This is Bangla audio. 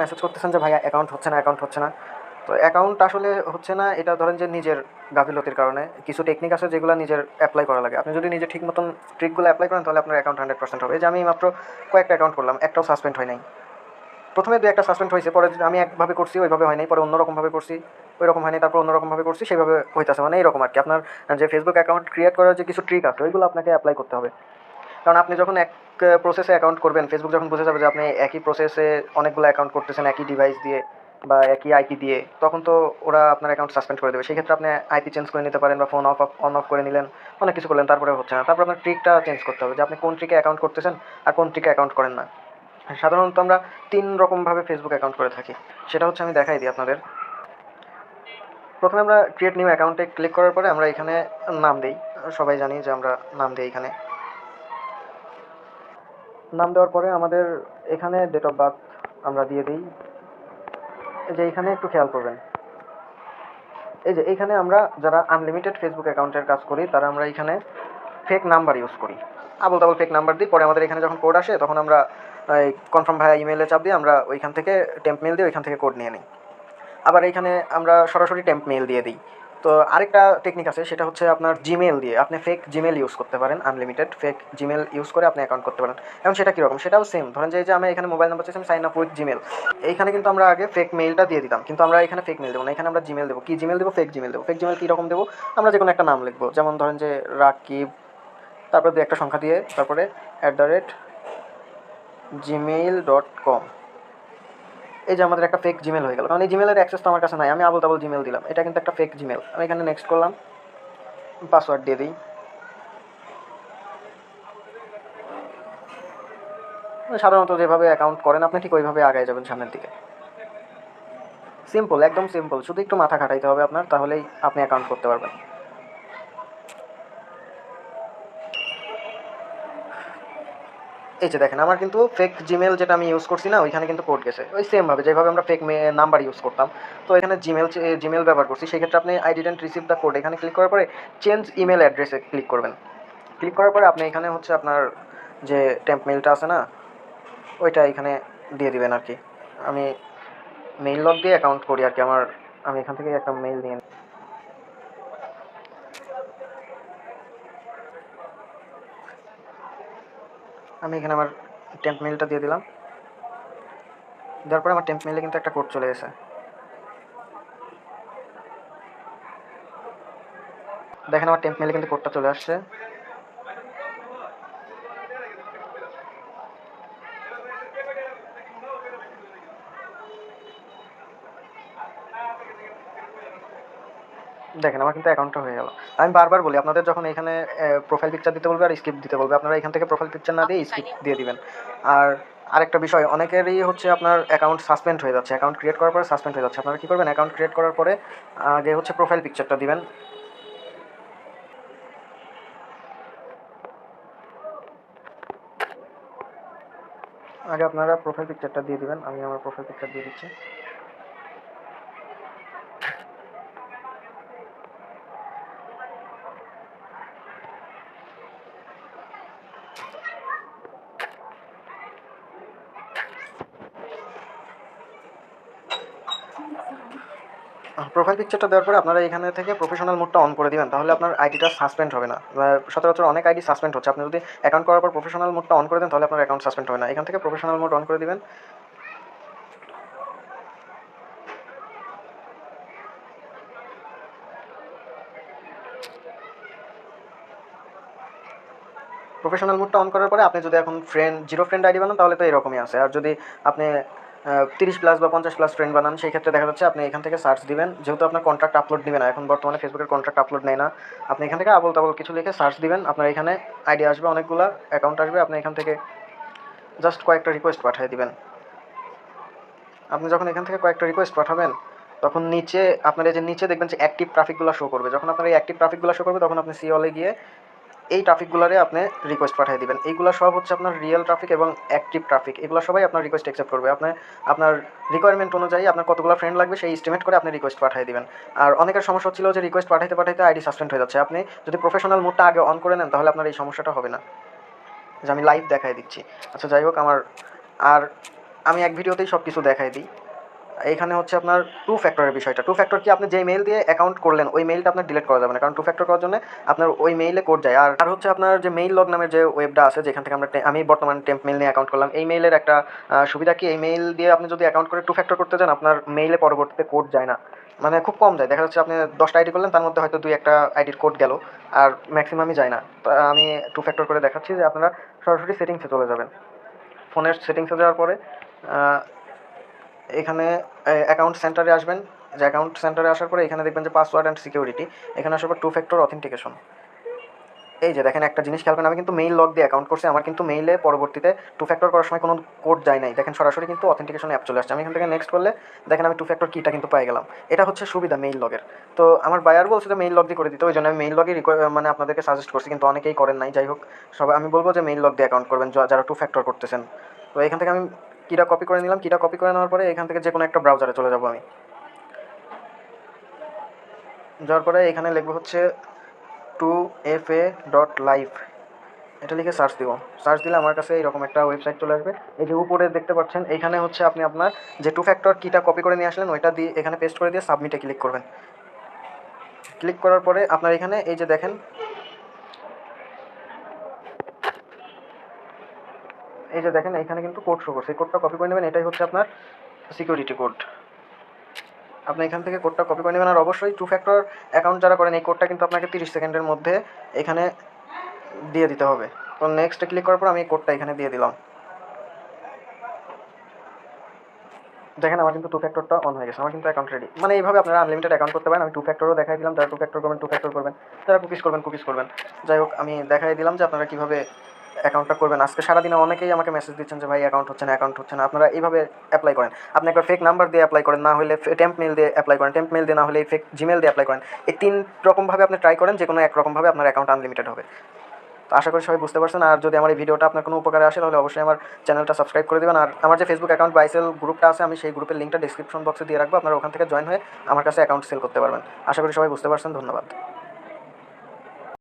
মেসেজ করতেছেন যে ভাইয়া অ্যাকাউন্ট হচ্ছে না, অ্যাকাউন্ট হচ্ছে না। তো অ্যাকাউন্ট আসলে হচ্ছে না, এটা ধরেন যে নিজের গাফিলতির কারণে। কিছু টেকনিক আছে যেগুলো নিজের অ্যাপ্লাই করা লাগে। আপনি যদি নিজে ঠিক মতন ট্রিকগুলো অ্যাপ্লাই করেন তাহলে আপনার অ্যাকাউন্ট 100% হবে। এই যে আমি মাত্র কয়েকটা অ্যাকাউন্ট করলাম, একটাও সাসপেন্ড হয় নাই। প্রথমে দু একটা সাসপেন্ড হয়েছে, পরে আমি একভাবে করছি ওইভাবে হয় নাই, পরে অন্যরকমভাবে করছি ওই রকম হয়নি, তারপর অন্যরকমভাবে করছি সেইভাবে হইতেছে। মানে এরকম আর কি। আপনার যে ফেসবুক অ্যাকাউন্ট ক্রিয়েট করার যে কিছু ট্রিক আছে ওইগুলো আপনাকে অ্যাপ্লাই করতে হবে। কারণ আপনি যখন এক প্রসেসে অ্যাকাউন্ট করবেন, ফেসবুক যখন বুঝে যাবে যে আপনি একই প্রসেসে অনেকগুলো অ্যাকাউন্ট করতেছেন একই ডিভাইস দিয়ে বা একই আইপি দিয়ে, তখন তো ওরা আপনার অ্যাকাউন্ট সাসপেন্ড করে দেবে। সেই ক্ষেত্রে আপনি আইপি চেঞ্জ করে নিতে পারেন বা ফোন অন অফ করে নিলেন, অনেক কিছু করলেন, তারপরে হচ্ছে না। তারপর আপনার ট্রিকটা চেঞ্জ করতে হবে যে আপনি কোন ট্রিকে অ্যাকাউন্ট করতেছেন আর কোন ট্রিকে অ্যাকাউন্ট করেন না। সাধারণত আমরা 3 রকমভাবে ফেসবুক অ্যাকাউন্ট করে থাকি। সেটা হচ্ছে আমি দেখাই দিই আপনাদের। প্রথমে আমরা ক্রিয়েট নিউ অ্যাকাউন্টে ক্লিক করার পরে আমরা এখানে নাম দিই। সবাই জানি যে আমরা নাম দিই এখানে। নাম দেওয়ার পরে আমাদের এখানে ডেট অফ বার্থ আমরা দিয়ে দিই। এই যে এখানে একটু খেয়াল করবেন, এই যে এইখানে আমরা যারা আনলিমিটেড ফেসবুক অ্যাকাউন্টের কাজ করি তারা আমরা এখানে ফেক নাম্বার ইউজ করি, আবল তাবল ফেক নাম্বার দিই। পরে আমাদের এখানে যখন কোড আসে তখন আমরা কনফার্ম ভাইয়া ইমেলে চাপ দিয়ে আমরা ওইখান থেকে টেম্প মেল দিয়ে ওইখান থেকে কোড নিয়ে নিই। আবার এইখানে আমরা সরাসরি টেম্প মেল দিয়ে দিই। তো আরেকটা টেকনিক আছে, সেটা হচ্ছে আপনার জিমেল দিয়ে আপনি ফেক জিমেল ইউজ করতে পারেন। আনলিমিটেড ফেক জিমেল ইউজ করে আপনি অ্যাকাউন্ট করতে পারেন। এবং সেটা কীরকম, সেটাও সেম। ধরেন যে আমি এখানে মোবাইল নাম্বার চাইছি, আমি সাইন আপ উইথ জিমেল। এইখানে কিন্তু আমরা আগে ফেক মেলটা দিয়ে দিতাম, কিন্তু আমরা এখানে ফেক মেল দেবো না, এখানে আমরা জিমেল দেবো। কি জিমেল দেবো? ফেক জিমেল দেবো। ফেক জিমেল কীরকম দেবো? আমরা যে কোনো একটা নাম লিখবো, যেমন ধরেন যে রাকিব, তারপরে দু একটা সংখ্যা দিয়ে তারপরে @gmail.com। এই যে আমাদের একটা ফেক জিমেল হয়ে গেল, কারণ এই জিমেলের অ্যাক্সেস তো আমার কাছে নাই, আমি আবল তাবল জিমেল দিলাম। এটা কিন্তু একটা ফেক জিমেল। আমি এখানে নেক্সট করলাম, পাসওয়ার্ড দিয়ে দিই। সাধারণত যেভাবে অ্যাকাউন্ট করেন আপনি ঠিক ওইভাবে আগায় যাবেন সামনের দিকে। সিম্পল, একদম সিম্পল, শুধু একটু মাথা খাটাইতে হবে আপনার, তাহলেই আপনি অ্যাকাউন্ট করতে পারবেন। এই যে দেখেন আমার কিন্তু ফেক জিমেল যেটা আমি ইউজ করছি না, ওইখানে কিন্তু কোড গেছে ওই সেমভাবে যেভাবে আমরা ফেক নাম্বার ইউজ করতাম। তো এখানে জিমেল ব্যবহার করছি, সেই ক্ষেত্রে আপনি I didn't receive the code এখানে ক্লিক করার পরে চেঞ্জ ইমেল অ্যাড্রেসে ক্লিক করবেন। ক্লিক করার পরে আপনি এখানে হচ্ছে আপনার যে টেম্প মেলটা আছে না, ওইটা এখানে দিয়ে দিবেন আর কি। আমি মেইল লগ দিয়ে অ্যাকাউন্ট করি আর কি। আমি এখান থেকে একটা মেইল নিয়ে নিই। আমি এখানে আমার টেম্প মেইলটা দিয়ে দিলাম। দেওয়ার পরে আমার টেম্প মেইলে কিন্তু একটা কোড চলে গেছে। দেখেন আমার টেম্প মেইলে কিন্তু কোডটা চলে আসছে। দেখেন আমার কিন্তু অ্যাকাউন্টটা হয়ে গেল। আমি বারবার বলি আপনাদের যখন এখানে প্রোফাইল পিকচার দিতে বলবে আর স্কিপ দিতে বলবে, আপনারা এখান থেকে প্রোফাইল পিকচার না দিয়ে স্কিপ দিয়ে দিবেন। আর আরেকটা বিষয়, অনেকেরই হচ্ছে আপনার অ্যাকাউন্ট সাসপেন্ড হয়ে যাচ্ছে, অ্যাকাউন্ট ক্রিয়েট করার পরে সাসপেন্ড হয়ে যাচ্ছে। আপনারা কী করবেন, অ্যাকাউন্ট ক্রিয়েট করার পরে আগে হচ্ছে প্রোফাইল পিকচারটা দিবেন। আগে আপনারা প্রোফাইল পিকচারটা দিয়ে দিবেন। আমি আমার প্রোফাইল পিকচার দিয়ে দিচ্ছি। প্রোফাইল পিকচারটা দেওয়ার পরে আপনারা এখানে থেকে প্রফেশনাল মোডটা অন করে দিবেন, তাহলে আপনার আইডিটা সাসপেন্ড হবে না। সচরাচর অনেক আইডি সাসপেন্ড হচ্ছে। আপনি যদি অ্যাকাউন্ট করার পর প্রফেশনাল মোডটা অন করে দেন তাহলে আপনার অ্যাকাউন্ট সাসপেন্ড হবে না। এখান থেকে প্রফেশনাল মোড অন করে দিবেন। প্রফেশনাল মোডটা অন করার পরে আপনি যদি এখন জিরো ফ্রেন্ড আইডি বানান তাহলে তো এরকমই আছে। আর যদি আপনি 30+ বা 50+ ফ্রেন্ড বানান, সেই ক্ষেত্রে দেখা যাচ্ছে আপনি এখান থেকে সার্চ দিবেন। যেহেতু আপনার কন্ট্রাক্ট আপলোড নেবে না, এখন বর্তমানে ফেসবুকের কন্ট্রাক্ট আপলোড নেয় না, আপনি এখান থেকে আবল তাবল কিছু লিখে সার্চ দিবেন। আপনার এখানে আইডি আসবে, অনেকগুলো অ্যাকাউন্ট আসবে। আপনি এখান থেকে জাস্ট কয়েকটা রিকোয়েস্ট পাঠিয়ে দিবেন। আপনি যখন এখান থেকে কয়েকটা রিকোয়েস্ট পাঠাবেন তখন নিচে আপনার এই যে নিচে দেখবেন যে অ্যাক্টিভ ট্রাফিকগুলো শো করবে। যখন আপনার এই অ্যাক্টিভ ট্রাফিকগুলো শো করবে তখন আপনি সি অলে গিয়ে এই ট্রাফিকগুলোরে আপনি রিকোয়েস্ট পাঠিয়ে দিবেন। এইগুলো সব হচ্ছে আপনার রিয়েল ট্রাফিক এবং অ্যাক্টিভ ট্রাফিক। এগুলো সবাই আপনার রিকোয়েস্ট অ্যাকসেপ্ট করবে। আপনার রিকোয়ারমেন্ট অনুযায়ী আপনার কতগুলো ফ্রেন্ড লাগবে সেই এস্টিমেট করে আপনি রিকোয়েস্ট পাঠিয়ে দিবেন। আর অনেকের সমস্যা হচ্ছিল যে রিকোয়েস্ট পাঠাইতে পাঠাইতে আইডি সাসপেন্ড হয়ে যাচ্ছে। আপনি যদি প্রফেশনাল মোডটা আগে অন করে নেন তাহলে আপনার এই সমস্যাটা হবে না। যে আমি লাইভ দেখাই দিচ্ছি। আচ্ছা যাই হোক, আমার আর আমি এক ভিডিওতেই সব কিছু দেখাই দিই। এইখানে হচ্ছে আপনার টু ফ্যাক্টরের বিষয়টা। টু ফ্যাক্টর কি, আপনি যেই মেইল দিয়ে অ্যাকাউন্ট করলেন ওই মেইলটা আপনার ডিলিট করা যাবে না, কারণ টু ফ্যাক্টর করার জন্য আপনার ওই মেইলে কোড যায়। আর হচ্ছে আপনার যে মেইল লগ নামের যে ওয়েবটা আছে, যেখান থেকে আমি বর্তমানে টেম্প মেইল নিয়ে অ্যাকাউন্ট করলাম, এই মেইলের একটা সুবিধা কি, এই মেইল দিয়ে আপনি যদি অ্যাকাউন্ট করে টু ফ্যাক্টর করতে চান, আপনার মেইলে পরবর্তীতে কোড যায় না, মানে খুব কম যায়। দেখা যাচ্ছে আপনি 10টা আইডি করলেন, তার মধ্যে হয়তো 2-1টা আইডির কোড গেল, আর ম্যাক্সিমামই যায় না। তো আমি টু ফ্যাক্টর করে দেখাচ্ছি যে আপনারা সরাসরি সেটিংসে চলে যাবেন। ফোনের সেটিংসে যাওয়ার পরে এখানে অ্যাকাউন্ট সেন্টারে আসবেন। যে অ্যাকাউন্ট সেন্টারে আসার পরে এখানে দেখবেন যে পাসওয়ার্ড অ্যান্ড সিকিউরিটি, এখানে আসার পর টু ফ্যাক্টর অথেন্টিকেশন। এই যে দেখেন একটা জিনিস খেয়াল করেন, আমি কিন্তু মেইল লগ দিয়ে অ্যাকাউন্ট করছি, আমার কিন্তু মেইলে পরবর্তীতে টু ফ্যাক্টর করার সময় কোনো কোড যায় নাই। দেখেন সরাসরি কিন্তু অথেন্টিকেশন অ্যাপ চলে আসছে। আমি এখান থেকে নেক্সট করলে দেখেন আমি টু ফ্যাক্টর কিটা কিন্তু পেয়ে গেলাম। এটা হচ্ছে সুবিধা মেইল লগের। তো আমার বায়ার বলছে যে মেইল লগ দিয়ে করে দিতে, ওই জন্য আমি মেইল লগই মানে আপনাদেরকে সাজেস্ট করছি, কিন্তু অনেকেই করেন নাই। যাই হোক, সবাই আমি বলবো যে মেইল লগ দিয়ে অ্যাকাউন্ট করবেন যারা টু ফ্যাক্টর করতেছেন। তো এখান থেকে আমি কিটা কপি করে নিলাম। কিটা কপি করে নেওয়ার পরে এখান থেকে যে কোনো একটা ব্রাউজারে চলে যাবো। আমি যাওয়ার পরে এখানে লিখবো হচ্ছে 2fa.live, এটা লিখে সার্চ দিব। সার্চ দিলে আমার কাছে এরকম একটা ওয়েবসাইট চলে আসবে। এই যে উপরে দেখতে পাচ্ছেন, এইখানে হচ্ছে আপনি আপনার যে টু ফ্যাক্টর কিটা কপি করে নিয়ে আসলেন ওইটা দিয়ে এখানে পেস্ট করে দিয়ে সাবমিটে ক্লিক করবেন। ক্লিক করার পরে আপনার এখানে এই যে দেখেন, এখানে কিন্তু কোড শো করছে, এই কোডটা কপি করে নেবেন। এটাই হচ্ছে আপনার সিকিউরিটি কোড। আপনি এখান থেকে কোডটা কপি করে নেবেন। আর অবশ্যই টু ফ্যাক্টর অ্যাকাউন্ট যারা করেন এই কোডটা কিন্তু আপনাকে 30 সেকেন্ডের মধ্যে এখানে দিয়ে দিতে হবে। তো নেক্সটে ক্লিক করার পর আমি এই কোডটা এখানে দিয়ে দিলাম। দেখেন আমার কিন্তু টু ফ্যাক্টরটা অন হয়ে গেছে, আমার কিন্তু অ্যাকাউন্ট রেডি। মানে এইভাবে আপনারা আনলিমিটেড অ্যাকাউন্ট করতে পারেন। আমি টু ফ্যাক্টরও দেখাই দিলাম, যারা টু ফ্যাক্টর করবেন টু ফ্যাক্টর করবেন, যারা কুকিজ করবেন। যাই হোক, আমি দেখাই দিলাম যে আপনারা কীভাবে অ্যাকাউন্টটা করবেন। আজকে সারাদিনে অনেকেই আমাকে মেসেজ দিচ্ছেন যে ভাই অ্যাকাউন্ট হচ্ছে না। আপনারা এইভাবে অ্যাপ্লাই করেন। আপনি একবার ফেক নাম্বার দিয়ে অ্যাপ্লাই করেন, না হলে টেম্প মেল দিয়ে অ্যাপ্লাই করেন, টেম্প মেল দিয়ে না হলে ফেক জিমেল দিয়ে অ্যাপ্লাই করেন। এই 3 রকমভাবে আপনি ট্রাই করেন, যে কোনো এক রকমভাবে আপনার অ্যাকাউন্ট আনলিমিটেড হবে। তো আশা করি সবাই বুঝতে পারছেন। আর যদি আমার এই ভিডিওটা আপনার কোনো উপকারে আসে তাহলে অবশ্যই আমার চ্যানেলটা সাবস্ক্রাইব করে দেবেন। আর আমার যে ফেসবুক অ্যাকাউন্ট বাইসেল গ্রুপটা আছে, আমি সেই গ্রুপের লিঙ্কটা ডিসক্রিপশন বক্সে দিয়ে রাখবো, আপনারা ওখান থেকে জয়েন হয়ে আমার কাছে অ্যাকাউন্ট সেল করতে পারবেন। আশা করি সবাই বুঝতে পারছেন। ধন্যবাদ।